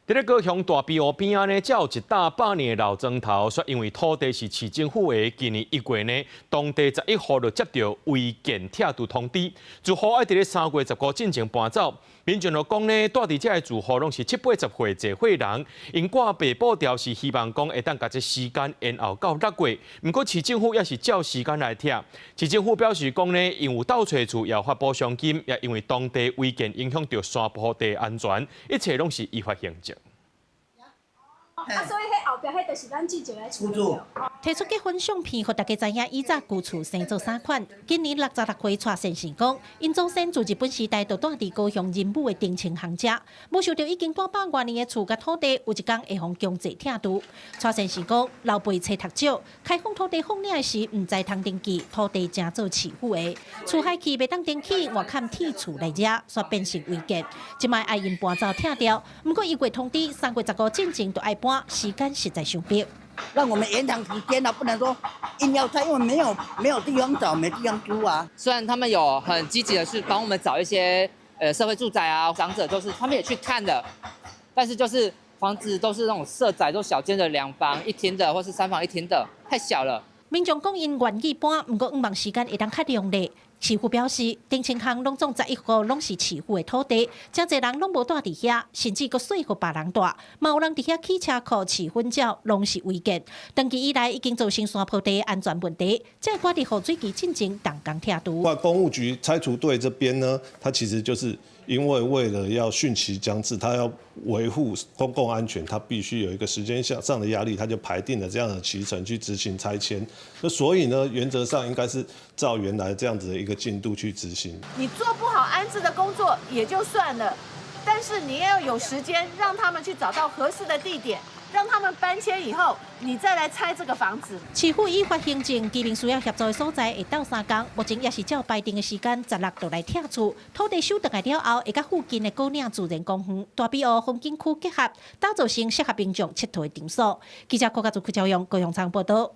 在高雄大庇湖边啊呢，才有一大百年的老庄头，说因为土地是市政府的，今年1月呢，当地11号就接到违建拆除通知，住户要伫咧3月15进前搬走。民众就讲呢，住伫遮的住户拢是70、80岁侪岁人，因挂北部调是希望讲会当甲这时间延后到6月，不过市政府也是照时间来拆。市政府表示讲呢，因有倒找厝要发补偿金，也因为当地违建影响到山坡地安全，一切拢是依法行政。所以迄后壁迄就是咱自己来处理。提出结婚相片，互大家知影以早旧厝生做啥款。今年66岁蔡先生讲，因祖先自日本时代就住伫高雄仁武的定情行者，没想到已经大百多年的厝甲土地，有一天会互强制拆除。蔡先生讲，老辈册读少，开放土地放领时，唔知通登记，土地正做市府的，厝海气袂当登起，外看铁厝来遮，煞变成违建。即卖爱因搬走拆掉，不过1月通知3月15进前就爱搬，时间实在伤逼。让我们延长时间啊，不能说硬要拆，因为没有地方找，没地方租啊。虽然他们有很积极的去帮我们找一些社会住宅啊，长者都是他们也去看的，但是就是房子都是那种社宅，都小间的2房1厅的，或是3房1厅的，太小了。民众讲因愿意搬，不过5望时间会当较量力。市府表示，定情行拢总11户拢是市府的土地，真侪人拢无住伫遐，甚至阁说互别人住，嘛有人伫遐汽车库饲粉鸟，拢是违建。长期以来已经造成山坡地安全问题，才决定雨水期进前动工拆除。公务局拆除队这边呢，它其实就是因为了要汛期将至，它要维护公共安全，它必须有一个时间上的压力，它就排定了这样的期程去执行拆迁。那所以呢，原则上应该是照原来这样子的一个进度去执行。你做不好安置的工作也就算了，但是你要有时间让他们去找到合适的地点，让他们搬迁以后，你再来拆这个房子。市府依法行政，居民需要协助的所在会到3天，目前也是照排定的时间16就来拆除。土地收回来了后，会甲附近的高岭自然公园、大庇湖风景区结合，打造成适合民众佚佗的场所。记者郭家祖、邱朝阳、高雄场报道。